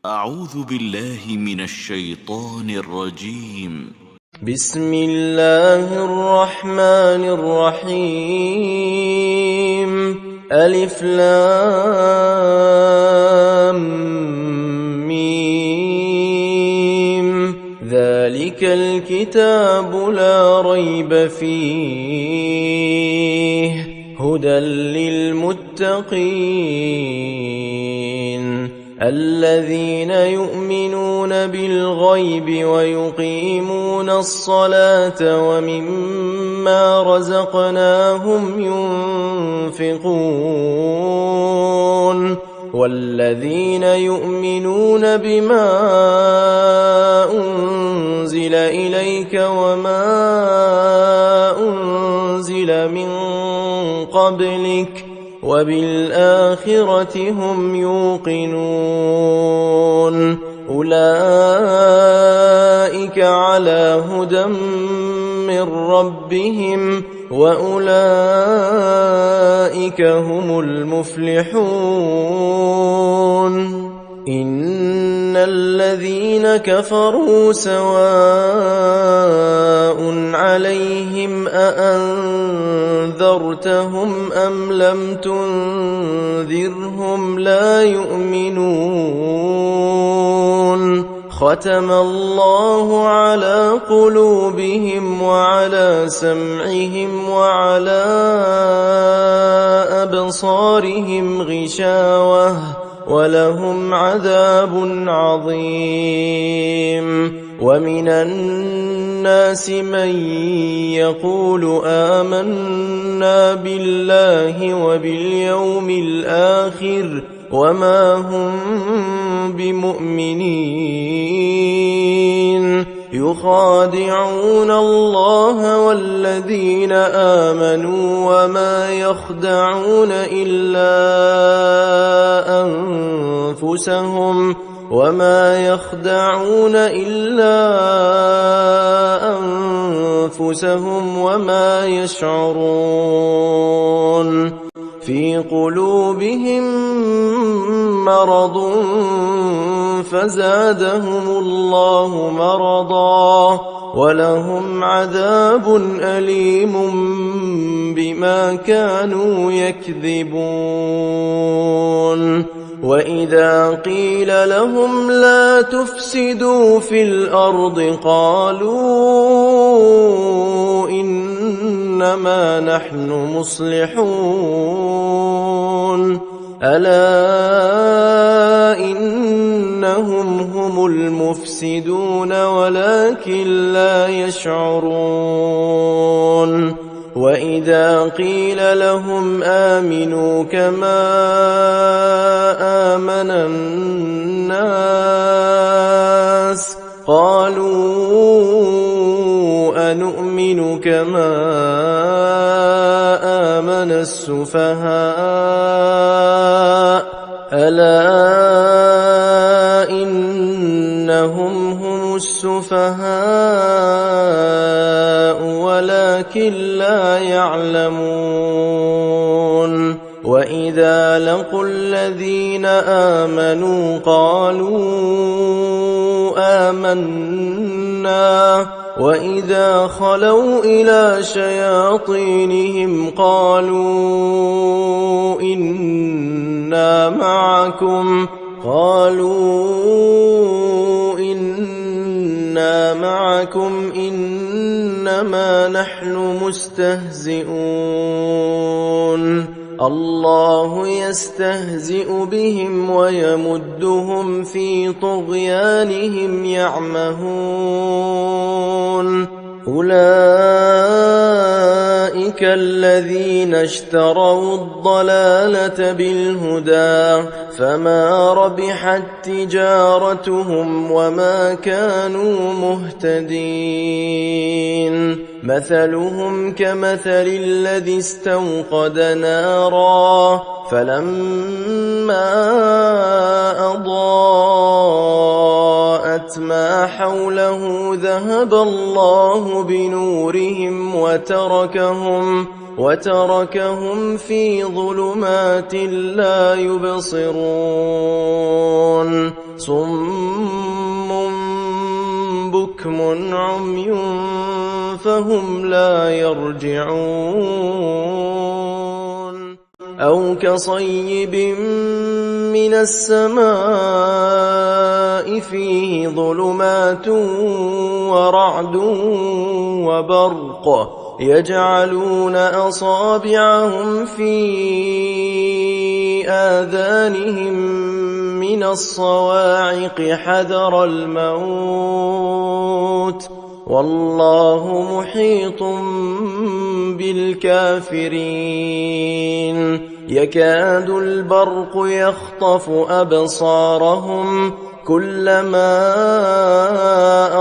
أعوذ بالله من الشيطان الرجيم. بسم الله الرحمن الرحيم. ألف لام ميم. ذلك الكتاب لا ريب فيه هدى للمتقين الذين يؤمنون بالغيب ويقيمون الصلاة ومما رزقناهم ينفقون والذين يؤمنون بما أنزل إليك وما أنزل من قبلك وبالآخرة هم يوقنون أولئك على هدى من ربهم وأولئك هم المفلحون. إن الذين كفروا سواء عليهم أأنذرتهم أم لم تنذرهم لا يؤمنون. ختم الله على قلوبهم وعلى سمعهم وعلى أبصارهم غشاوة ولهم عذاب عظيم. ومن الناس من يقول آمنا بالله وباليوم الآخر وما هم بمؤمنين يخادعون الله والذين آمنوا وما يخدعون إلا أنفسهم وما يشعرون. في قلوبهم مرض فزادهم الله مرضا ولهم عذاب أليم بما كانوا يكذبون. وإذا قيل لهم لا تفسدوا في الأرض قالوا إنما نحن مصلحون ألا إنهم هم المفسدون ولكن لا يشعرون. وإذا قيل لهم آمنوا كما آمن الناس قالوا أنؤمن كما آمن السفهاء ألا إنهم هم السفهاء ولكن لا يعلمون. وإذا لقوا الذين آمنوا قالوا آمنا وإذا خلوا إلى شياطينهم قالوا إنا معكم إنما نحن مستهزئون. الله يستهزئ بهم ويمدهم في طغيانهم يعمهون. أولئك الذين اشتروا الضلالة بالهدى فما ربحت تجارتهم وما كانوا مهتدين. مثلهم كمثل الذي استوقد نارا فلما أضاءت ما حوله ذهب الله بنورهم وتركهم في ظلمات لا يبصرون. صم بكم عمي فهم لا يرجعون أو كصيب من السماء فيه ظلمات ورعد وبرق يجعلون أصابعهم في آذانهم من الصواعق حذر الموت والله محيط بالكافرين يكاد البرق يخطف أبصارهم كلما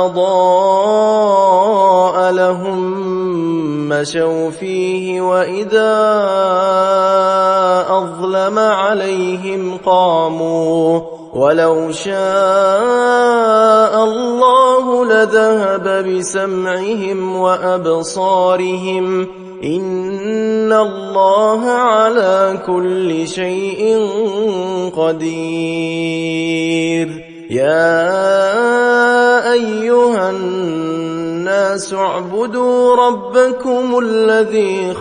أضاء لهم مشوا فيه وإذا أظلم عليهم قاموا ولو شاء الله لذهب بسمعهم وأبصارهم إن الله على كل شيء قدير يا أيها الناس اعبدوا ربكم الذي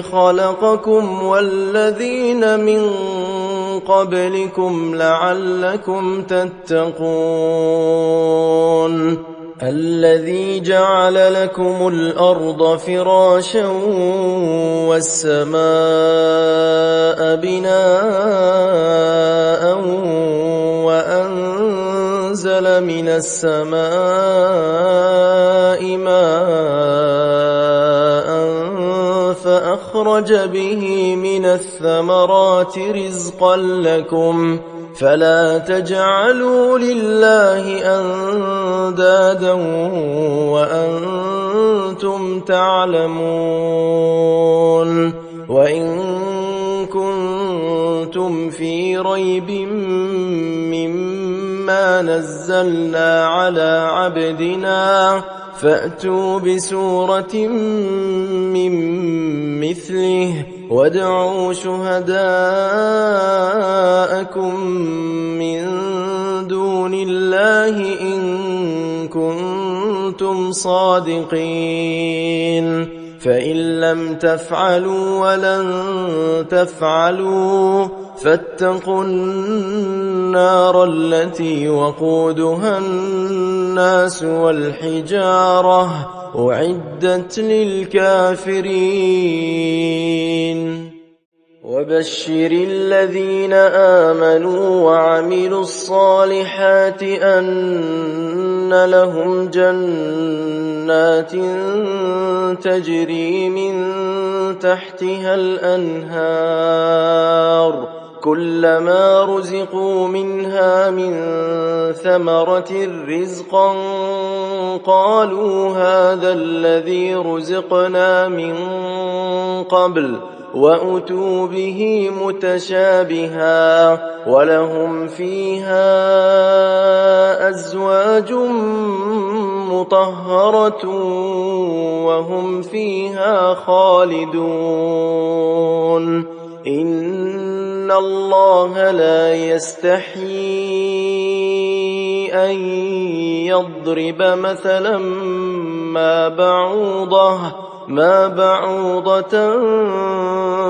خلقكم والذين من قبلكم لعلكم تتقون الذي جعل لكم الأرض فراشا والسماء بناء وأنزل من السماء ماء فأخرج به من الثمرات رزقا لكم فلا تجعلوا لله أندادا وأنتم تعلمون وإن كنتم في ريب مما نزلنا على عبدنا فأتوا بسورة من مثله وادعوا شهداءكم من دون الله إن كنتم صادقين فإن لم تفعلوا ولن تفعلوا فاتقوا النار التي وقودها الناس والحجارة أعدت للكافرين وبشر الذين آمنوا وعملوا الصالحات أن لهم جنات تجري من تحتها الأنهار كلما رزقوا منها من ثمرة رزقا قالوا هذا الذي رزقنا من قبل وأتوا به متشابها ولهم فيها أزواج مطهرة وهم فيها خالدون إن الله لا يستحيي أن يضرب مثلا ما بعوضة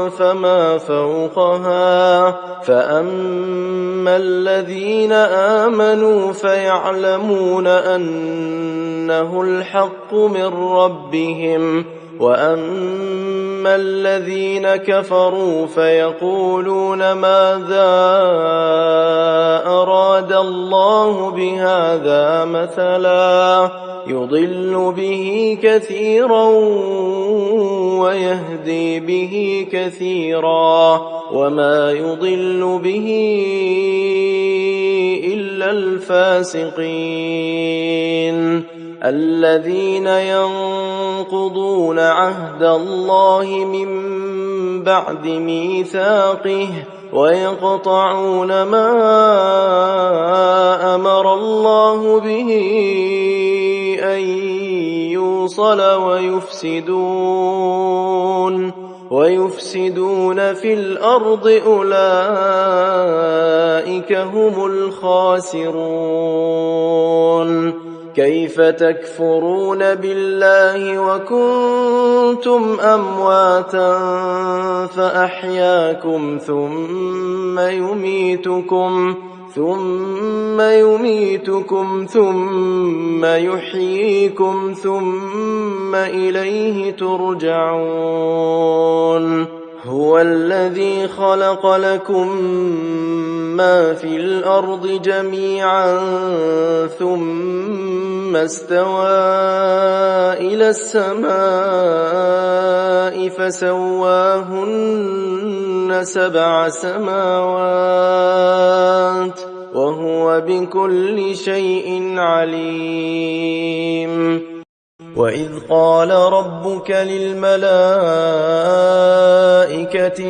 فما فوقها فأما الذين آمنوا فيعلمون أنه الحق من ربهم وأما الذين كفروا فيقولون ماذا أراد الله بهذا مثلا يضل به كثيرا ويهدي به كثيرا وما يضل به إلا الفاسقين الذين ينقضون عهد الله من بعد ميثاقه ويقطعون ما أمر الله به أن يوصل ويفسدون في الأرض أولئك هم الخاسرون. كيف تكفرون بالله وكنتم أمواتا فأحياكم ثم يميتكم ثم يحييكم ثم إليه ترجعون. هو الذي خلق لكم ما في الأرض جميعا ثم استوى إلى السماء فسواهن 7 سماوات وهو بكل شيء عليم. وإذ قال ربك للملائكة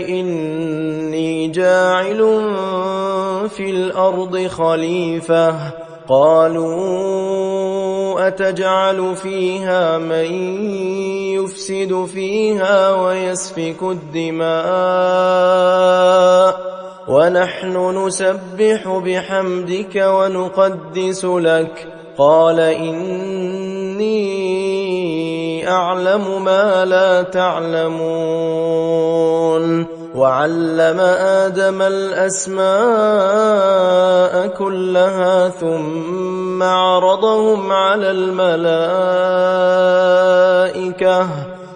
إني جاعل في الأرض خليفة قالوا أتجعل فيها من يفسد فيها ويسفك الدماء ونحن نسبح بحمدك ونقدس لك قال إني أعلم ما لا تعلمون. وعلم آدم الأسماء كلها ثم عرضهم على الملائكة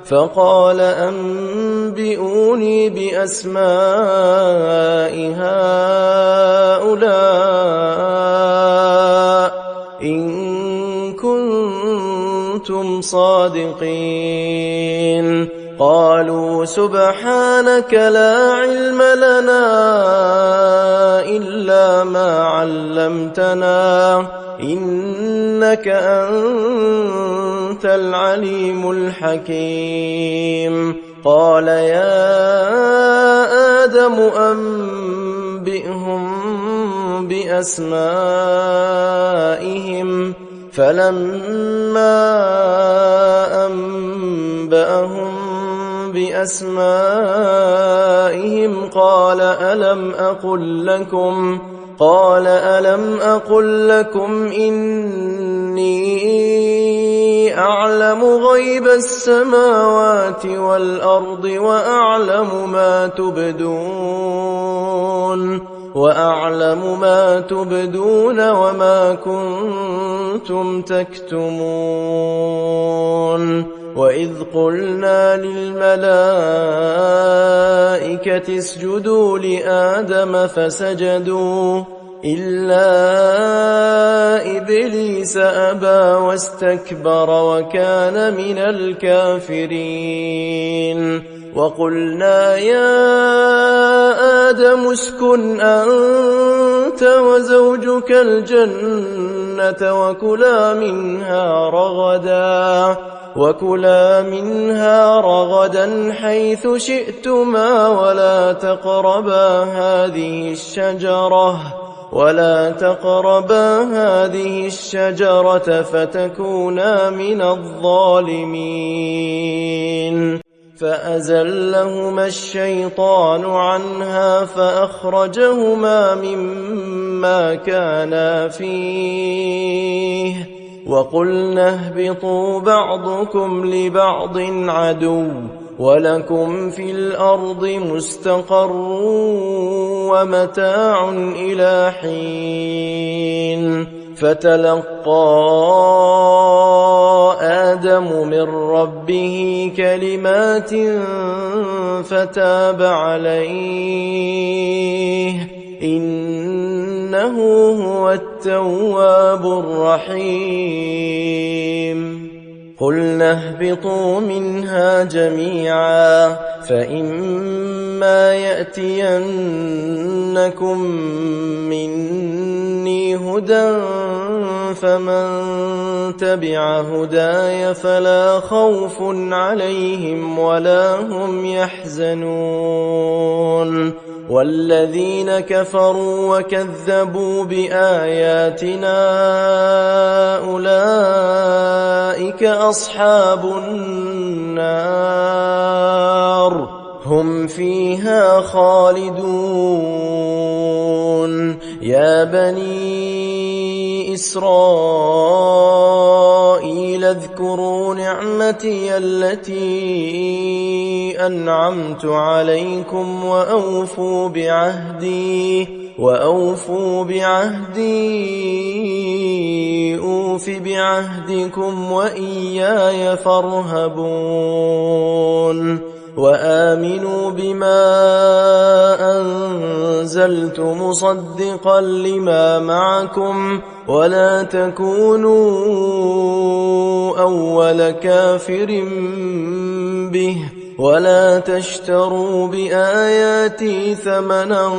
فقال أنبئوني بأسماء هؤلاء إن كنتم صادقين. قالوا سبحانك لا علم لنا إلا ما علمتنا إنك أنت العليم الحكيم. قال يا آدم أنبئهم بأسمائهم فلما أنبأهم بأسمائهم قال ألم أقل لكم إني أعلم غيب السماوات والأرض وأعلم ما تبدون وما كنتم تكتمون. وإذ قلنا للملائكة اسجدوا لآدم فسجدوا إلا إبليس أبى واستكبر وكان من الكافرين. وقلنا يا آدم اسكن أنت وزوجك الجنة وكلا منها رغدا حيث شئتما ولا تقربا هذه الشجرة فتكونا من الظالمين. فأزلهما الشيطان عنها فأخرجهما مما كانا فيه وقلنا اهبطوا بعضكم لبعض عدو ولكم في الأرض مستقر ومتاع إلى حين. فتلقى آدم من ربه كلمات فتاب عليه إنه هو التواب الرحيم. قلنا اهبطوا منها جميعا فإما يأتينكم مني هدى فمن تبع هداي فلا خوف عليهم ولا هم يحزنون. والذين كفروا وكذبوا بآياتنا أولئك أصحاب النار هم فيها خالدون يا بني إسرائيل اذكروا نعمتي التي أنعمت عليكم وأوفوا بعهدي أوف بعهدكم وإياي فارهبون وآمنوا بما أنزلت مصدقا لما معكم ولا تكونوا أول كافر به ولا تشتروا بآياتي ثمنا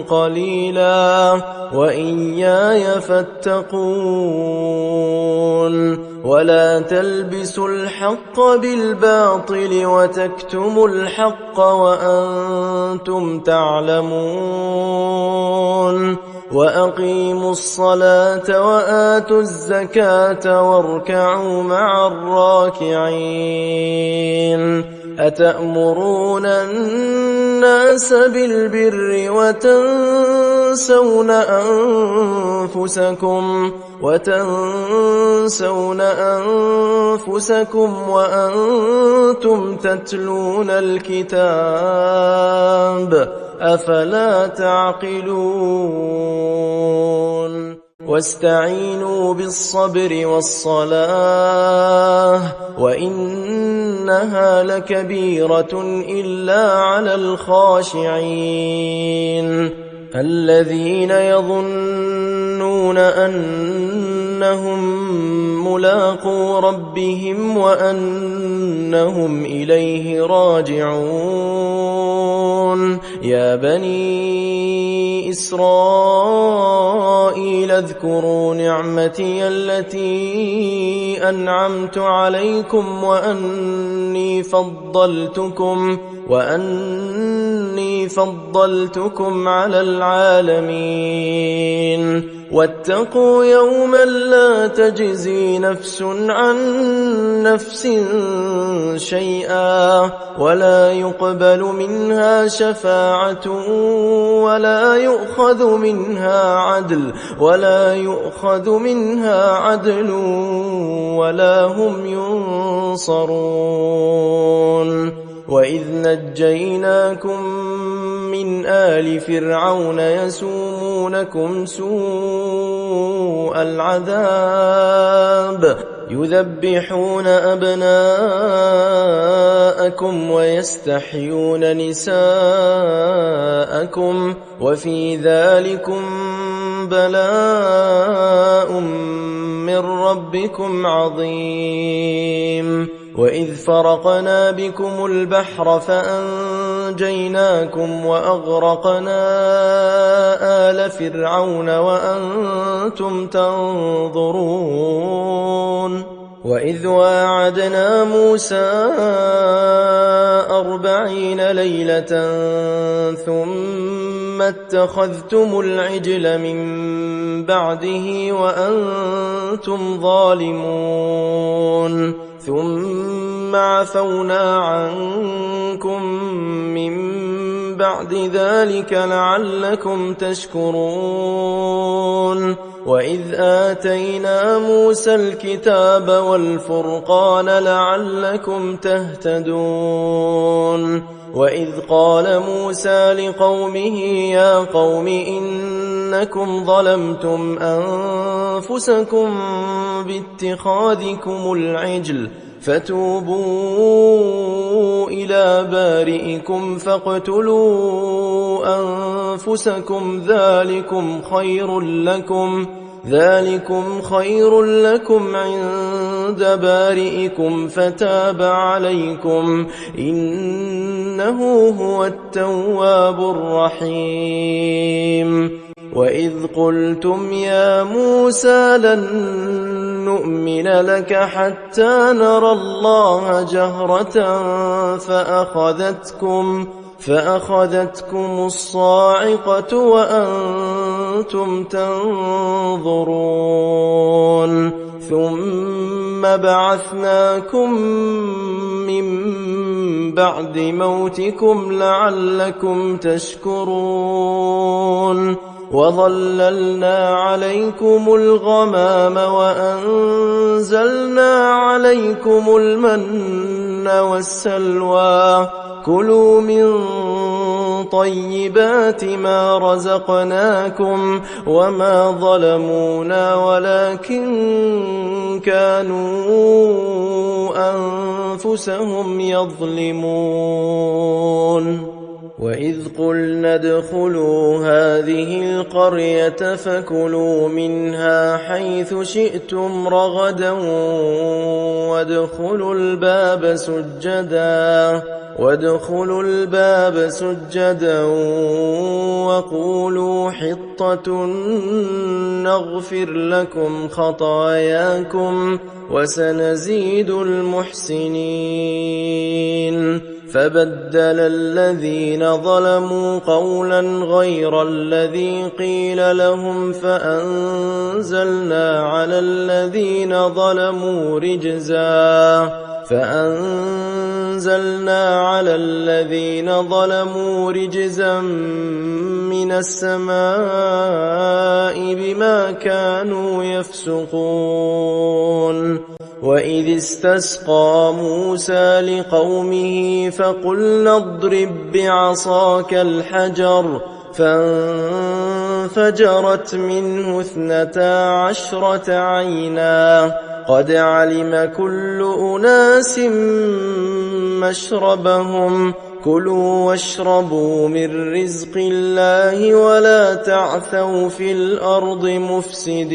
قليلا وإياي فاتقون ولا تلبسوا الحق بالباطل وتكتموا الحق وأنتم تعلمون وأقيموا الصلاة وآتوا الزكاة واركعوا مع الراكعين أتأمرون الناس بالبر وتنسون أنفسكم وأنتم تتلون الكتاب أفلا تعقلون واستعينوا بالصبر والصلاة وإنها لكبيرة إلا على الخاشعين الذين يظنون أنهم ملاقو ربهم وأنهم إليه راجعون يا بني إسرائيل اذكروا نعمتي التي أنعمت عليكم وأني فضلتكم على العالمين واتقوا يوما لا تجزي نفس عن نفس شيئا ولا يقبل منها شفاعة ولا يؤخذ منها عدل ولا هم ينصرون وإذ نجيناكم من آل فرعون يسومونكم سوء العذاب يذبحون أبناءكم ويستحيون نساءكم وفي ذلكم بلاء من ربكم عظيم وإذ فرقنا بكم البحر فأنجيناكم وأغرقنا آل فرعون وأنتم تنظرون وإذ واعدنا موسى 40 ليلة ثم اتخذتم العجل من بعده وأنتم ظالمون ثم عفونا عنكم من بعد ذلك لعلكم تشكرون وإذ آتينا موسى الكتاب والفرقان لعلكم تهتدون وإذ قال موسى لقومه يا قوم إنكم ظلمتم أنفسكم باتخاذكم العجل فتوبوا إلى بارئكم فاقتلوا أنفسكم ذلكم خير لكم عند بارئكم فتاب عليكم إنه هو التواب الرحيم وإذ قلتم يا موسى لن نؤمن لك حتى نرى الله جهرة فأخذتكم الصاعقة وأنتم تنظرون ثم بعثناكم من بعد موتكم لعلكم تشكرون وظللنا عليكم الغمام وأنزلنا عليكم المن والسلوى كلوا من طيبات ما رزقناكم وما ظلمونا ولكن كانوا أنفسهم يظلمون وإذ قلنا ادخلوا هذه القرية فكلوا منها حيث شئتم رغدا وادخلوا الباب سجدا وقولوا حطة نغفر لكم خطاياكم وسنزيد المحسنين فبدل الذين ظلموا قولا غير الذي قيل لهم فأنزلنا على الذين ظلموا رجزا من السماء بما كانوا يفسقون وإذ استسقى موسى لقومه فقلنا اضرب بعصاك الحجر فانفجرت منه 12 عينا قد علم كل أناس مشربهم كلوا واشربوا من رزق الله ولا تعثوا في الأرض مفسدين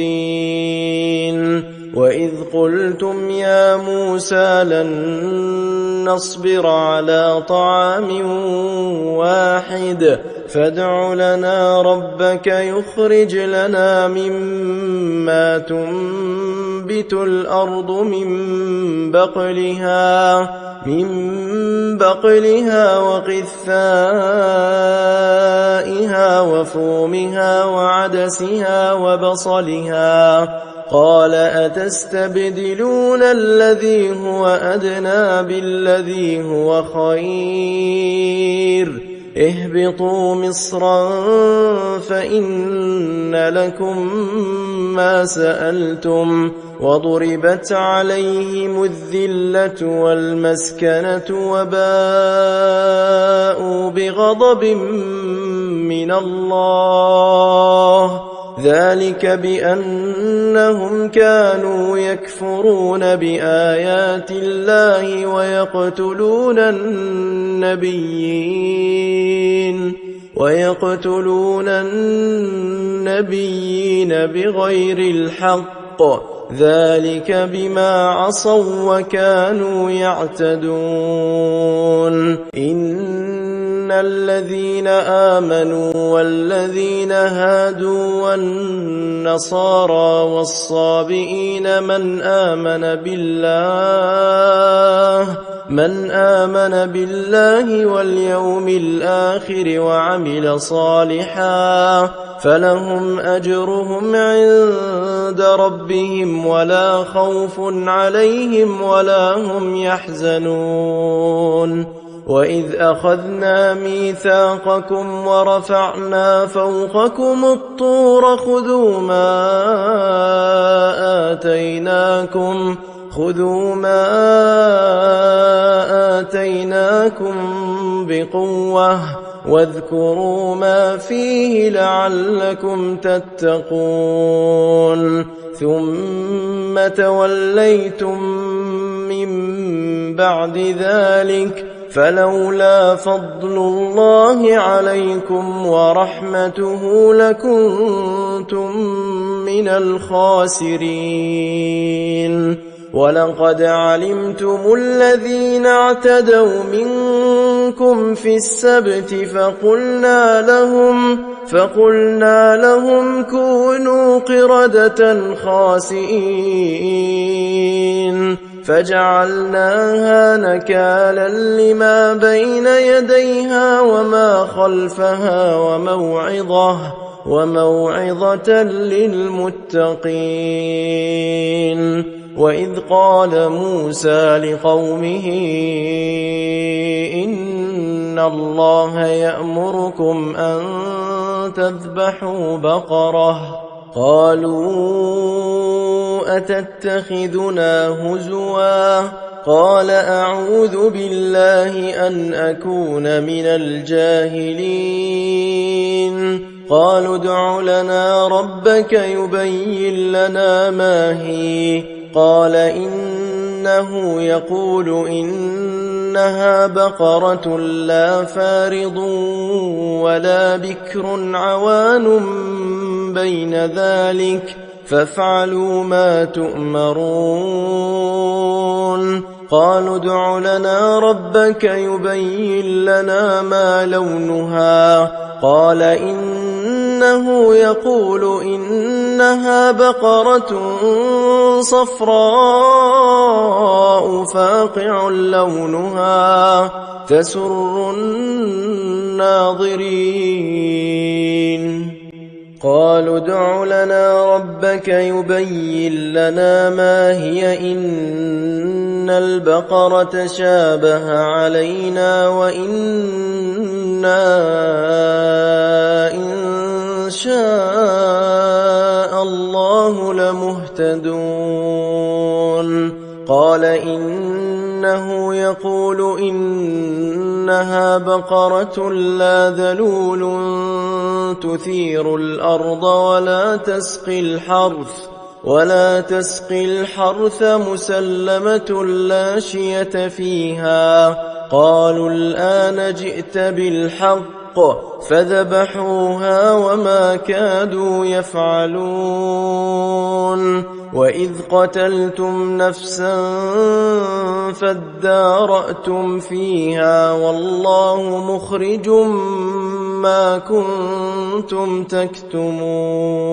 وإذ قلتم يا موسى لن نصبر على طعام واحد فادع لنا ربك يخرج لنا مما تنبت الأرض من بقلها وقثائها وفومها وعدسها وبصلها قال أتستبدلون الذي هو أدنى بالذي هو خير اهبطوا مصرا فإن لكم ما سألتم وضربت عليهم الذلة والمسكنة وباءوا بغضب من الله ذلك بأنهم كانوا يكفرون بآيات الله ويقتلون النبيين بغير الحق ذلك بما عصوا وكانوا يعتدون إن الذين آمنوا والذين هادوا والنصارى والصابئين من آمن بالله واليوم الآخر وعمل صالحا فلهم أجرهم عند ربهم ولا خوف عليهم ولا هم يحزنون وإذ أخذنا ميثاقكم ورفعنا فوقكم الطور خذوا ما آتيناكم بقوة واذكروا ما فيه لعلكم تتقون ثم توليتم من بعد ذلك فلولا فضل الله عليكم ورحمته لكنتم من الخاسرين ولقد علمتم الذين اعتدوا منكم في السبت فقلنا لهم كونوا قردة خاسئين فجعلناها نكالا لما بين يديها وما خلفها وموعظة للمتقين وإذ قال موسى لقومه إن الله يأمركم أن تذبحوا بقرة قالوا أتتخذنا هزوا قال أعوذ بالله أن أكون من الجاهلين قالوا ادع لنا ربك يبين لنا ما هي قال إنه يقول إنها بقرة لا فارض ولا بكر عوان بين ذلك فافعلوا ما تؤمرون قالوا ادع لنا ربك يبين لنا ما لونها قال إنه يقول إنها بقرة صفراء فاقع لونها تسر الناظرين قالوا ادع لنا ربك يبين لنا ما هي إن البقرة شابه علينا وإنا إن شاء الله لمهتدون قال إنه يقول إنها بقرة لا ذلول تثير الأرض ولا تسقي الحرث مسلمة لا شية فيها قالوا الآن جئت بالحق فذبحوها وما كادوا يفعلون وإذ قتلتم نفسا فادارأتم فيها والله مخرج ما كنتم تكتمون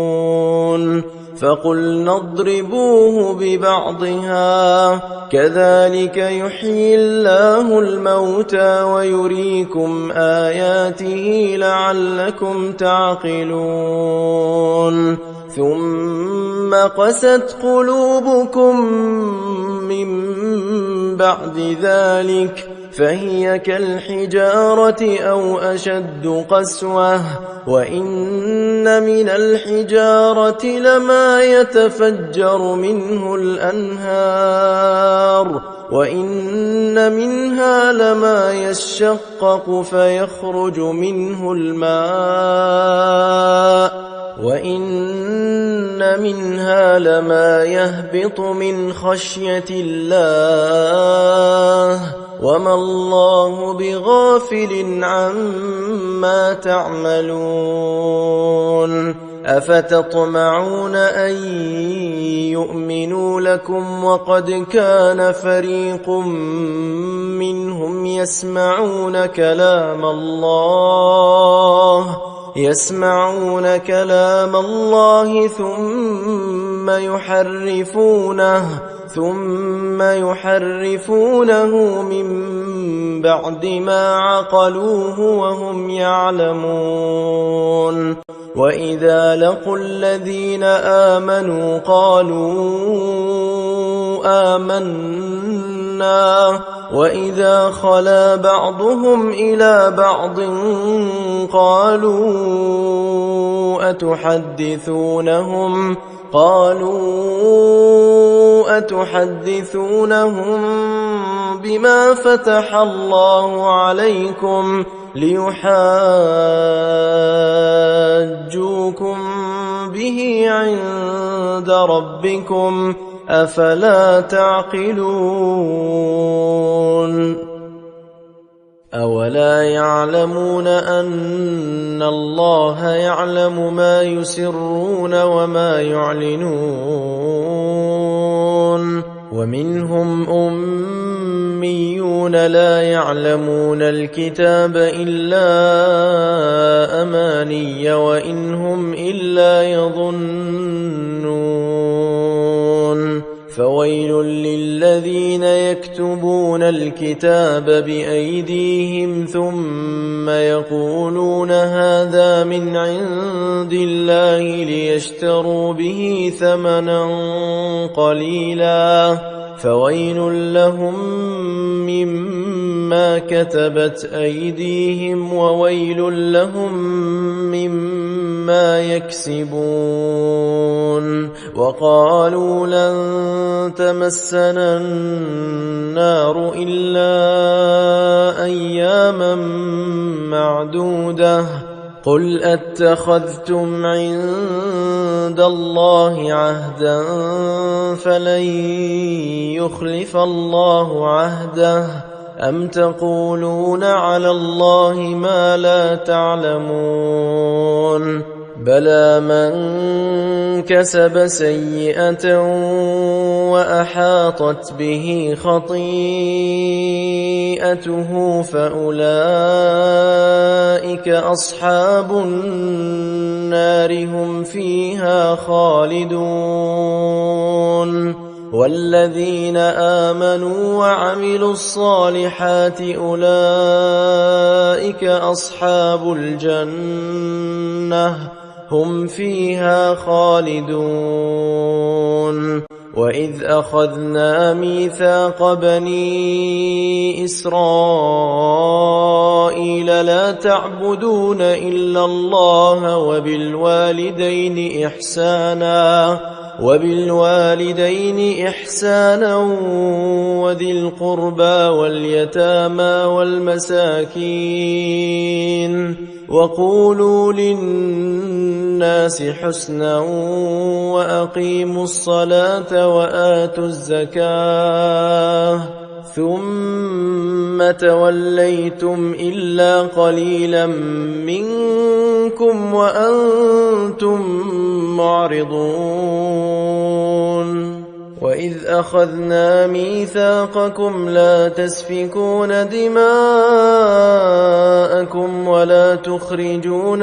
فقلنا اضربوه ببعضها كذلك يحيي الله الموتى ويريكم آياته لعلكم تعقلون ثم قست قلوبكم من بعد ذلك فهي كالحجارة أو أشد قسوة وإن من الحجارة لما يتفجر منه الأنهار وإن منها لما يشقق فيخرج منه الماء وإن منها لما يهبط من خشية الله وما الله بغافل عما تعملون أفتطمعون أن يؤمنوا لكم وقد كان فريق منهم يسمعون كلام الله ثم يحرفونه من بعد ما عقلوه وهم يعلمون وإذا لقوا الذين آمنوا قالوا آمنا وإذا خلا بعضهم إلى بعض قالوا أتحدثونهم بما فتح الله عليكم ليحاجوكم به عند ربكم أفلا تعقلون أولا يعلمون أن الله يعلم ما يسرون وما يعلنون ومنهم أميون لا يعلمون الكتاب إلا أماني وإن هم إلا يظنون فويل للذين الذين يكتبون الكتاب بأيديهم ثم يقولون هذا من عند الله ليشتروا به ثمنا قليلا فويل لهم مما كتبت أيديهم وويل لهم مما يكسبون. وقالوا لن تمسنا النار إلا أياما معدودة قل أتخذتم عند الله عهدا فلن يخلف الله عهده أم تقولون على الله ما لا تعلمون بلى من كسب سيئة وأحاطت به خطيئته فأولئك أصحاب النار هم فيها خالدون. والذين آمنوا وعملوا الصالحات أولئك أصحاب الجنة هم فيها خالدون. وإذ أخذنا ميثاق بني إسرائيل لا تعبدون إلا الله وبالوالدين إحسانا وذي القربى واليتامى والمساكين وقولوا للناس حسنا وأقيموا الصلاة وآتوا الزكاة ثم توليتم إلا قليلا منكم وأنتم معرضون. وإذ أخذنا ميثاقكم لا تسفكون دماءكم ولا تخرجون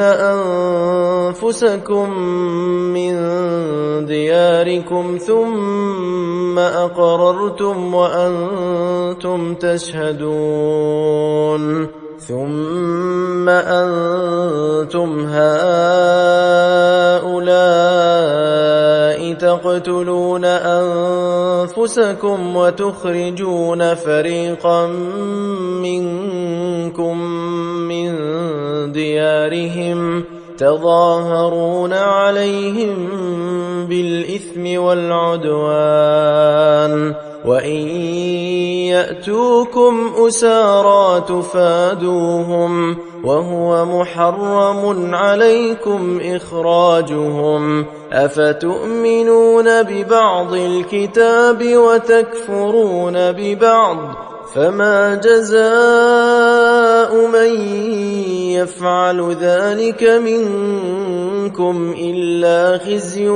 أنفسكم من دياركم ثم أقررتم وأنتم تشهدون ثم أنتم هؤلاء تقتلون أنفسكم وتخرجون فريقا منكم من ديارهم تظاهرون عليهم بالإثم والعدوان وإن يأتوكم أسارى تفادوهم وهو محرم عليكم إخراجهم أفتؤمنون ببعض الكتاب وتكفرون ببعض فما جزاء من يفعل ذلك منكم إلا خزي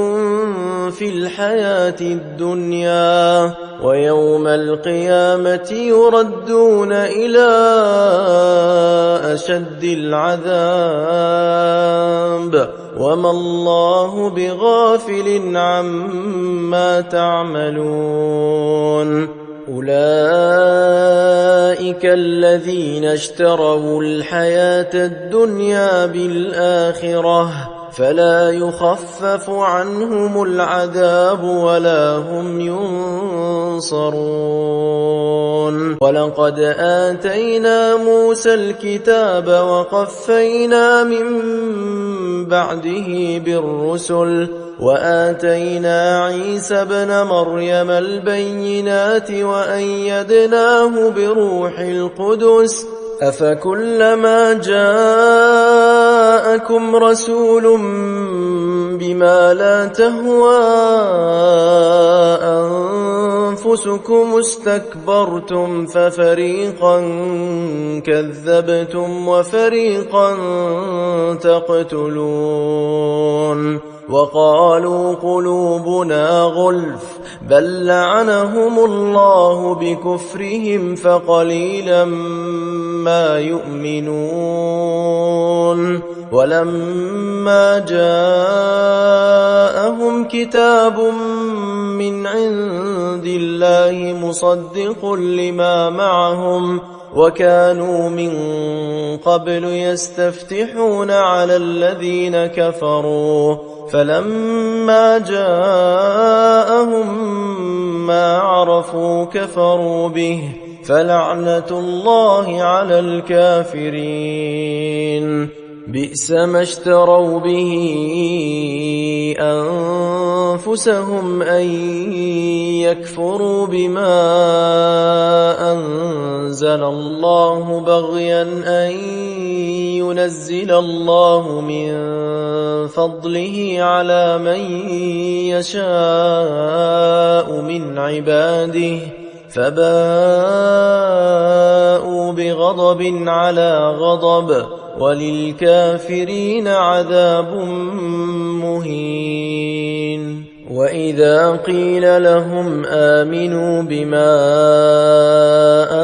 في الحياة الدنيا ويوم القيامة يردون إلى أشد العذاب وما الله بغافل عما تعملون. أولئك الذين اشتروا الحياة الدنيا بالآخرة فلا يخفف عنهم العذاب ولا هم ينصرون. ولقد آتينا موسى الكتاب وقفينا من بعده بالرسل وآتينا عيسى ابن مريم البينات وأيدناه بروح القدس أفكلما جاءكم رسول بما لا تهوى أنفسكم استكبرتم ففريقا كذبتم وفريقا تقتلون. وقالوا قلوبنا غلف بل لعنهم الله بكفرهم فقليلا ما يؤمنون. ولما جاءهم كتاب من عند الله مصدق لما معهم وكانوا من قبل يستفتحون على الذين كفروا فلما جاءهم ما عرفوا كفروا به فلعنة الله على الكافرين بئس ما اشتروا به أنفسهم أن يكفروا بما أنزل الله بغيا أن ينزل الله من فضله على من يشاء من عباده فباءوا بغضب على غضب وللكافرين عذاب مهين وإذا قيل لهم آمنوا بما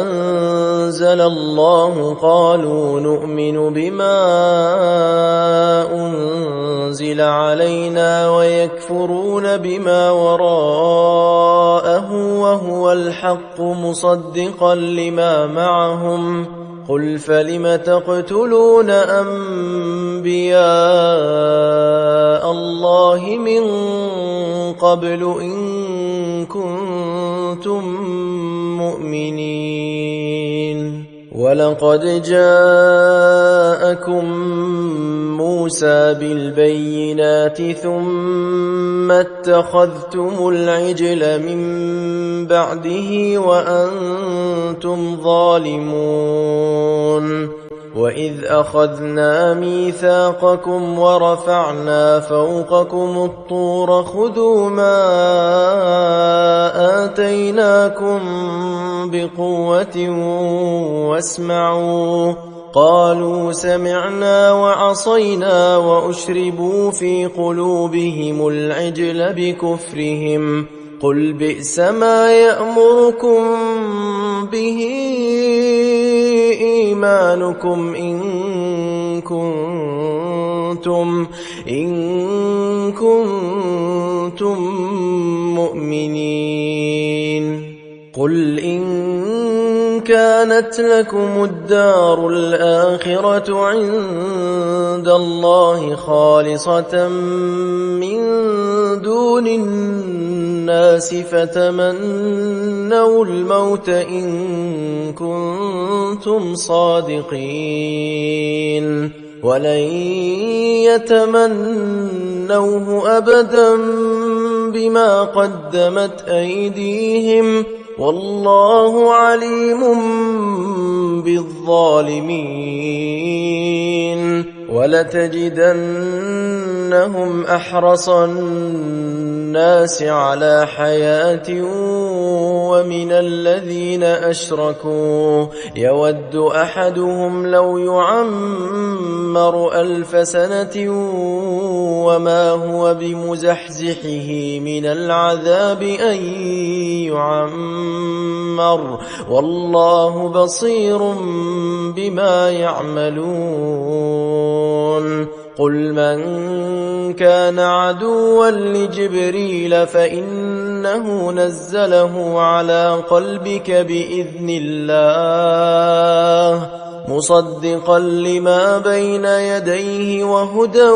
أنزل الله قالوا نؤمن بما أنزل علينا ويكفرون بما وراءه وهو الحق مصدقا لما معهم قل فلم تقتلون أنبياء الله من قبل إن كنتم مؤمنين ولقد جاءكم موسى بالبينات ثم اتخذتم العجل من بعده وأنتم ظالمون وإذ أخذنا ميثاقكم ورفعنا فوقكم الطور خذوا ما آتيناكم بقوة واسمعوا قالوا سمعنا وعصينا وأشربوا في قلوبهم العجل بكفرهم قل بئس ما يأمركم به إيمانكم إن كنتم مؤمنين قل إن كانت لكم الدار الآخرة عند الله خالصة من دون الناس فتمنوا الموت إن كنتم صادقين ولن يتمنوه أبدا بما قدمت أيديهم والله عليم بالظالمين ولتجدنهم أحرص الناس على حياة ومن الذين أشركوا يود أحدهم لو يعمر 1000 سنة وما هو بمزحزحه من العذاب أن يعمر والله بصير بما يعملون قل من كان عدوا لجبريل فإنه نزله على قلبك بإذن الله مصدقا لما بين يديه وهدى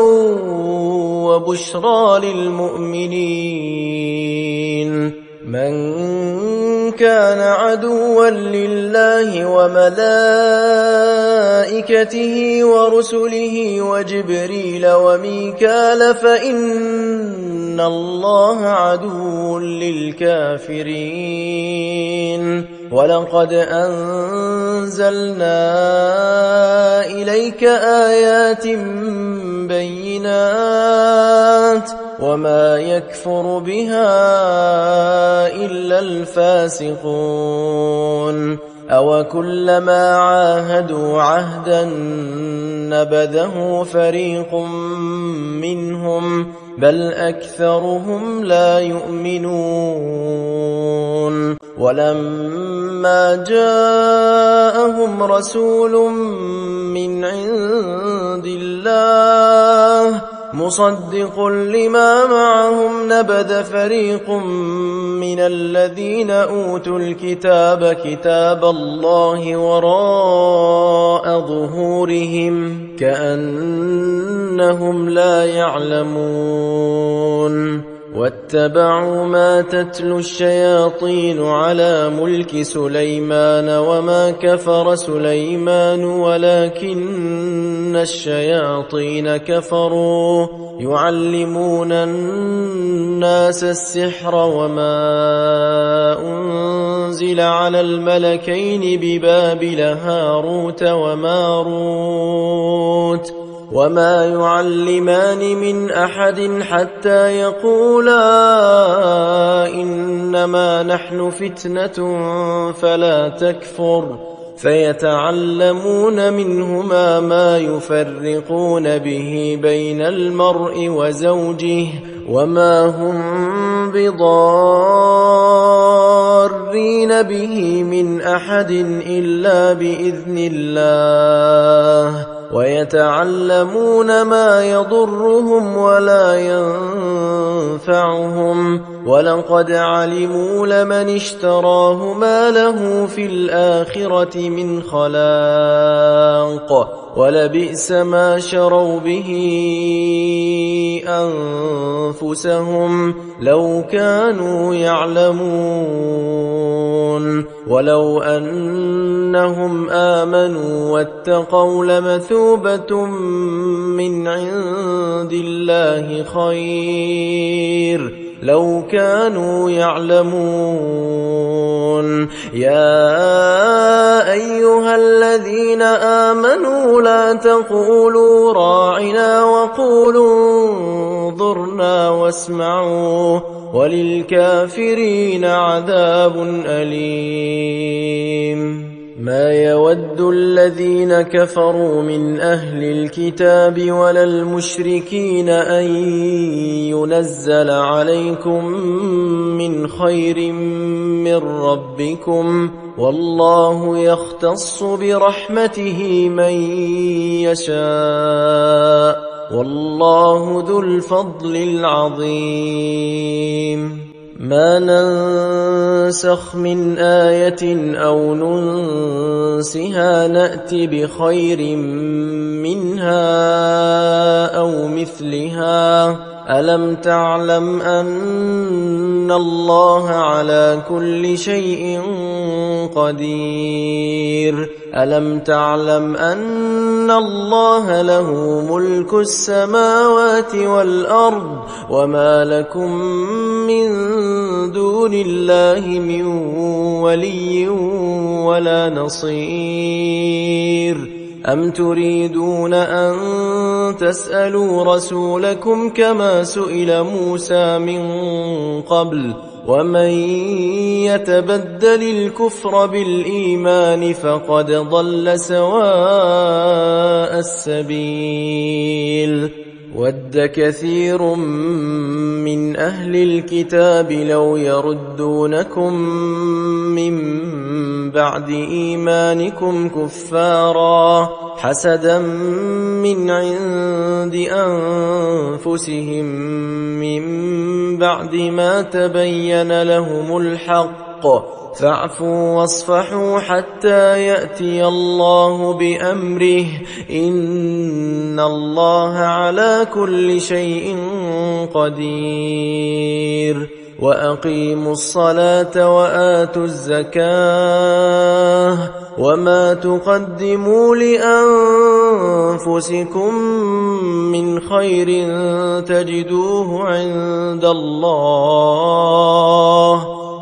وبشرى للمؤمنين من كان عدوا لله وملائكته ورسله وجبريل وميكال فإن الله عدو للكافرين ولقد أنزلنا إليك آيات بينات وما يكفر بها إلا الفاسقون أوكلما عاهدوا عهدا نبذه فريق منهم بل أكثرهم لا يؤمنون ولما جاءهم رسول من عند الله مصدق لما معهم نبذ فريق من الذين أوتوا الكتاب كتاب الله وراء ظهورهم كأنهم لا يعلمون واتبعوا ما تتلو الشياطين على ملك سليمان وما كفر سليمان ولكن الشياطين كفروا يعلمون الناس السحر وما أنزل على الملكين ببابل هاروت وماروت وما يعلمان من أحد حتى يقولا إنما نحن فتنة فلا تكفر فيتعلمون منهما ما يفرقون به بين المرء وزوجه وما هم بضارين به من أحد إلا بإذن الله ويتعلمون ما يضرهم ولا ينفعهم ولقد علموا لمن اشتراه ما له في الآخرة من خلاق ولبئس ما شروا به أنفسهم لو كانوا يعلمون ولو أنهم آمنوا واتقوا لمثوبة من عند الله خير لو كانوا يعلمون يا أيها الذين آمنوا لا تقولوا راعنا وقولوا انظرنا واسمعوا وللكافرين عذاب أليم ما يود الذين كفروا من أهل الكتاب ولا المشركين أن ينزل عليكم من خير من ربكم والله يختص برحمته من يشاء والله ذو الفضل العظيم ما ننسخ من آية أو ننسها نأت بخير منها أو مثلها ألم تعلم أن الله على كل شيء قدير ألم تعلم أن الله له ملك السماوات والأرض وما لكم من دون الله من ولي ولا نصير أم تريدون أن تسألوا رسولكم كما سئل موسى من قبل ومن يتبدل الكفر بالإيمان فقد ضل سواء السبيل ود كثير من أهل الكتاب لو يردونكم من بعد إيمانكم كفارا حسدا من عند أنفسهم من بعد ما تبين لهم الحق فاعفوا واصفحوا حتى يأتي الله بأمره إن الله على كل شيء قدير وأقيموا الصلاة وآتوا الزكاة وما تقدموا لأنفسكم من خير تجدوه عند الله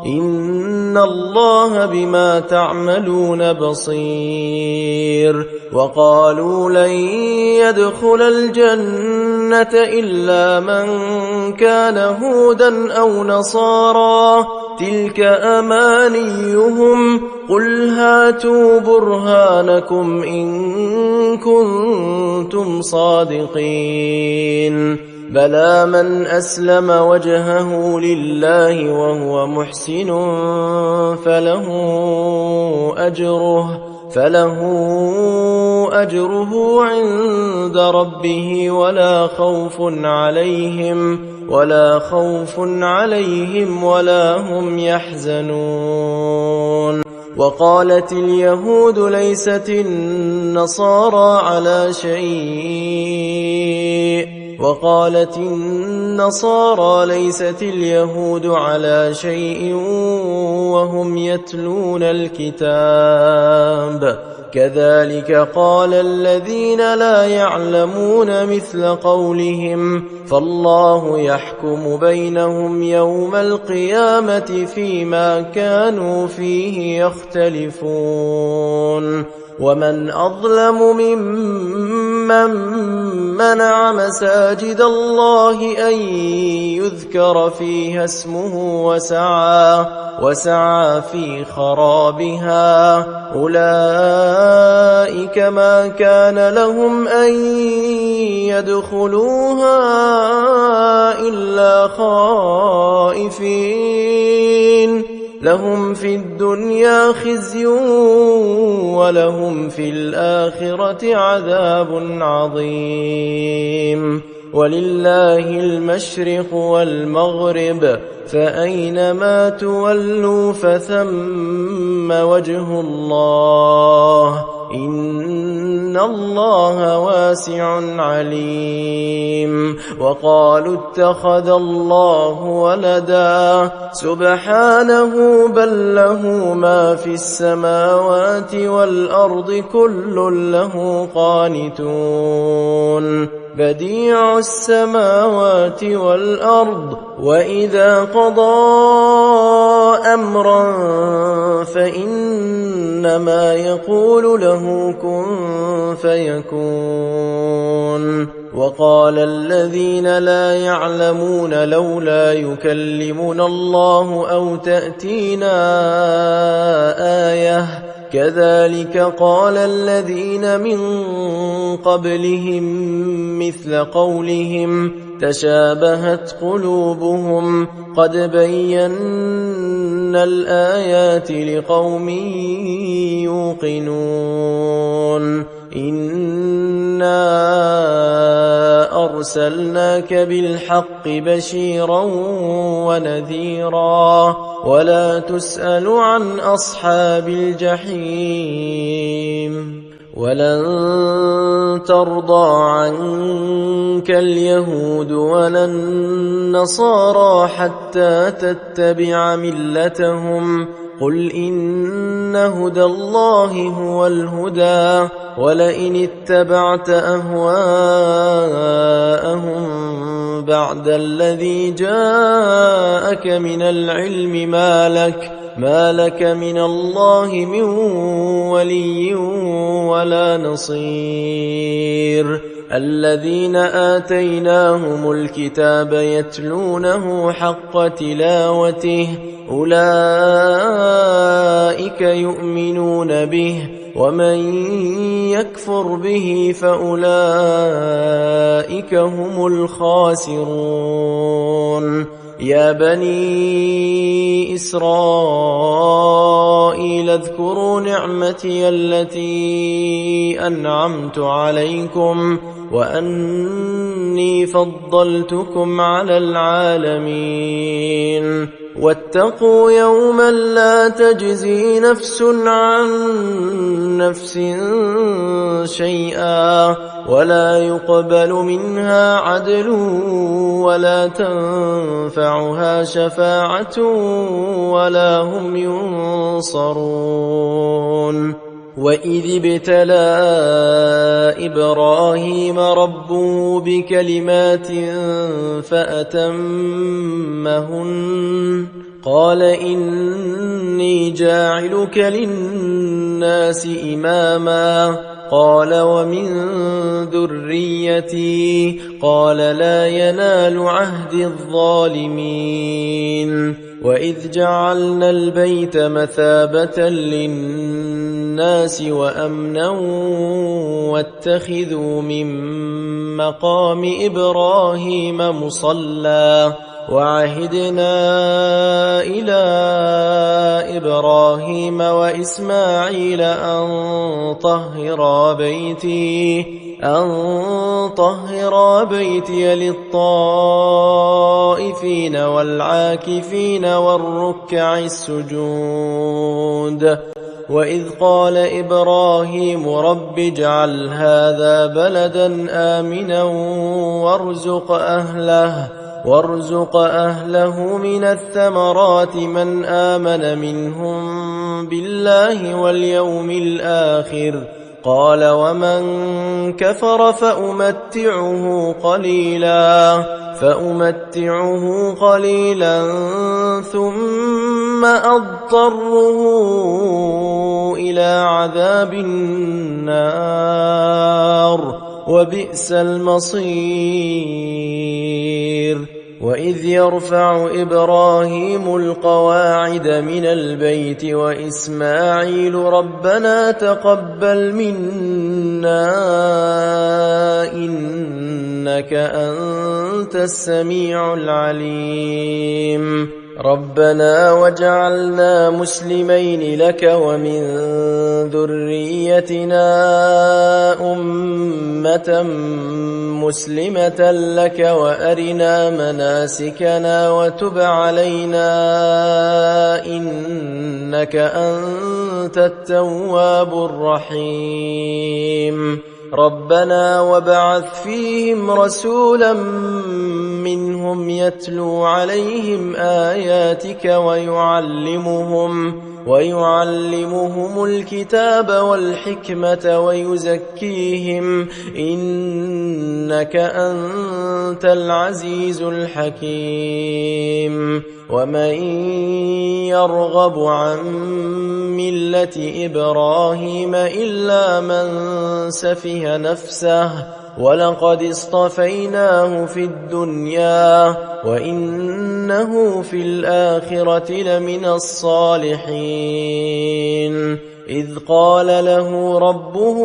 إن الله بما تعملون بصير وقالوا لن يدخل الجنة إلا من كان هودا أو نصارى تلك أمانيهم قل هاتوا برهانكم إن كنتم صادقين بلى من أسلم وجهه لله وهو محسن فله فله أجره عند ربه ولا خوف عليهم ولا هم يحزنون. وقالت اليهود ليست النصارى على شيء وقالت النصارى ليست اليهود على شيء وهم يتلون الكتاب كذلك قال الذين لا يعلمون مثل قولهم فالله يحكم بينهم يوم القيامة فيما كانوا فيه يختلفون. ومن أظلم ممن منع مساجد الله أن يذكر فيها اسمه وسعى في خرابها أولئك ما كان لهم أن يدخلوها إلا خائفين لهم في الدنيا خزي ولهم في الآخرة عذاب عظيم. ولله المشرق والمغرب فأينما تولوا فثم وجه الله إن الله واسع عليم. وقالوا اتخذ الله ولدا سبحانه بل له ما في السماوات والأرض كل له قانتون بديع السماوات والأرض وإذا قضى أمرا فإنما يقول له كن فيكون. وقال الذين لا يعلمون لولا يكلمنا الله أو تأتينا آية كذلك قال الذين من قبلهم مثل قولهم تشابهت قلوبهم قد بينا الآيات لقوم يوقنون. إنا أرسلناك بالحق بشيرا ونذيرا ولا تسأل عن أصحاب الجحيم. ولن ترضى عنك اليهود ولا النصارى حتى تتبع ملتهم قل إن هدى الله هو الهدى ولئن اتبعت أهواءهم بعد الذي جاءك من العلم ما لك من الله من ولي ولا نصير. الذين آتيناهم الكتاب يتلونه حق تلاوته أولئك يؤمنون به ومن يكفر به فأولئك هم الخاسرون. يا بني إسرائيل اذكروا نعمتي التي أنعمت عليكم وأني فضلتكم على العالمين. واتقوا يوما لا تجزي نفس عن نفس شيئا ولا يقبل منها عدل ولا تنفعها شفاعة ولا هم ينصرون. وإذ ابتلى إبراهيم ربه بكلمات فأتمهن قال إني جاعلك للناس إماما قال ومن ذريتي قال لا ينال عهد الظالمين. وإذ جعلنا البيت مثابة للناس وأمنا واتخذوا من مقام إبراهيم مصلى وعهدنا إلى إبراهيم وإسماعيل أن طهرا بيتي للطائفين والعاكفين والركع السجود. وإذ قال إبراهيم رب اجعل هذا بلدا آمنا وارزق أهله من الثمرات من آمن منهم بالله واليوم الآخر. قال ومن كفر فأمتعه قليلا ثم أضطره إلى عذاب النار وبئس المصير. وإذ يرفع إبراهيم القواعد من البيت وإسماعيل ربنا تقبل منا إنك أنت السميع العليم. ربنا واجعلنا مسلمين لك ومن ذريتنا أمة مسلمة لك وأرنا مناسكنا وتب علينا إنك أنت التواب الرحيم. ربنا وابعث فيهم رسولا منهم يتلو عليهم آياتك ويعلمهم الكتاب والحكمة ويزكيهم إنك أنت العزيز الحكيم. ومن يرغب عن ملة إبراهيم إلا من سفه نفسه ولقد اصطفيناه في الدنيا وإنه في الآخرة لمن الصالحين. إذ قال له ربه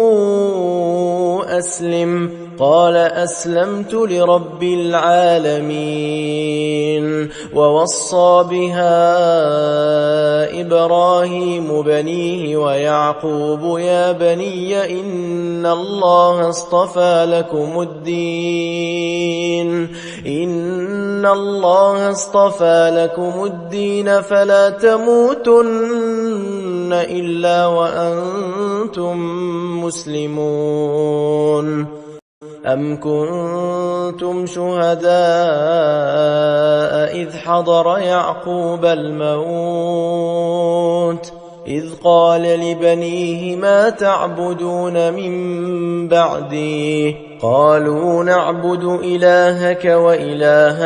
أسلم قال أسلمت لرب العالمين. ووصى بها إبراهيم بنيه ويعقوب يا بني إن الله اصطفى لكم الدين فلا تموتن إلا وأنتم مسلمون. أم كنتم شهداء إذ حضر يعقوب الموت إذ قال لبنيه ما تعبدون من بعدي قالوا نعبد إلهك وإله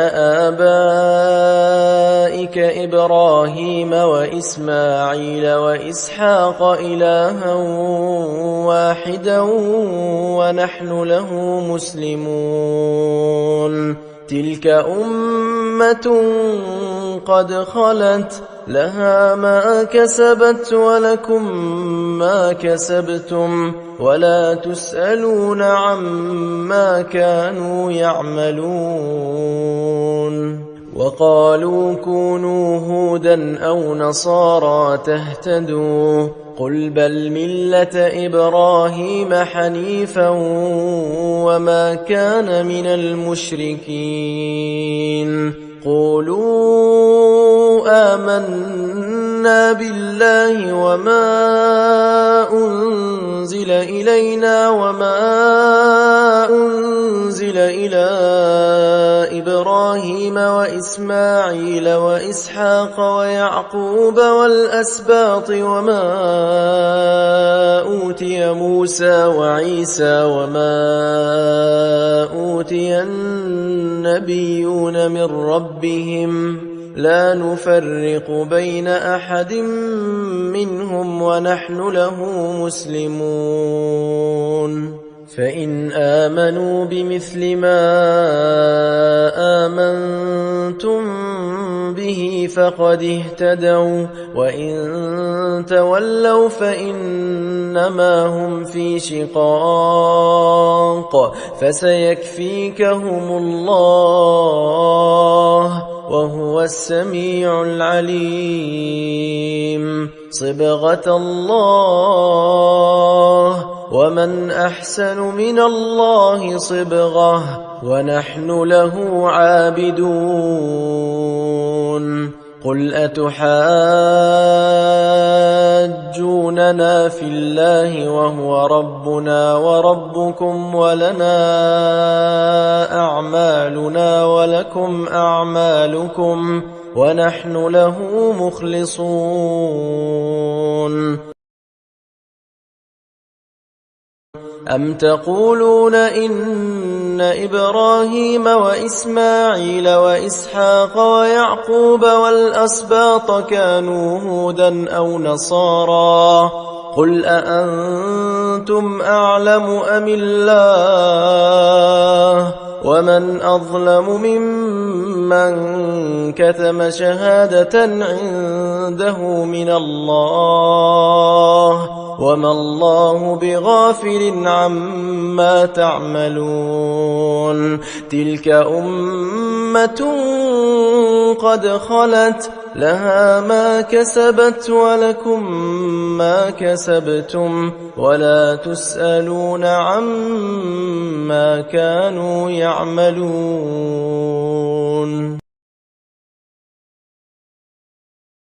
آبائك إبراهيم وإسماعيل وإسحاق إلها واحدا ونحن له مسلمون. تلك أمة قد خلت لها ما كسبت ولكم ما كسبتم ولا تسألون عما كانوا يعملون. وقالوا كونوا هودا أو نصارى تهتدوا قل بل ملة إبراهيم حنيفا وما كان من المشركين. قولوا آمنا بالله وما أنزل إلينا وما أنزل إلى إبراهيم وإسماعيل وإسحاق ويعقوب والأسباط وما أوتي موسى وعيسى وما أوتي النبيون من ربهم لا نفرق بين أحد منهم ونحن له مسلمون. فإن آمنوا بمثل ما آمنتم به فقد اهتدوا وإن تولوا فإنما هم في شقاق فسيكفيكهم الله وهو السميع العليم صبغة الله ومن أحسن من الله صبغة ونحن له عابدون قل أتحاجوننا في الله وهو ربنا وربكم ولنا أعمالنا ولكم أعمالكم ونحن له مخلصون أم تقولون إن إبراهيم وإسماعيل وإسحاق ويعقوب والأسباط كانوا هودا أو نصارى قل أأنتم أعلم أم الله ومن أظلم ممن كتم شهادة عنده من الله وما الله بغافل عما تعملون تلك أمة قد خلت لها ما كسبت ولكم ما كسبتم ولا تسألون عما كانوا يعملون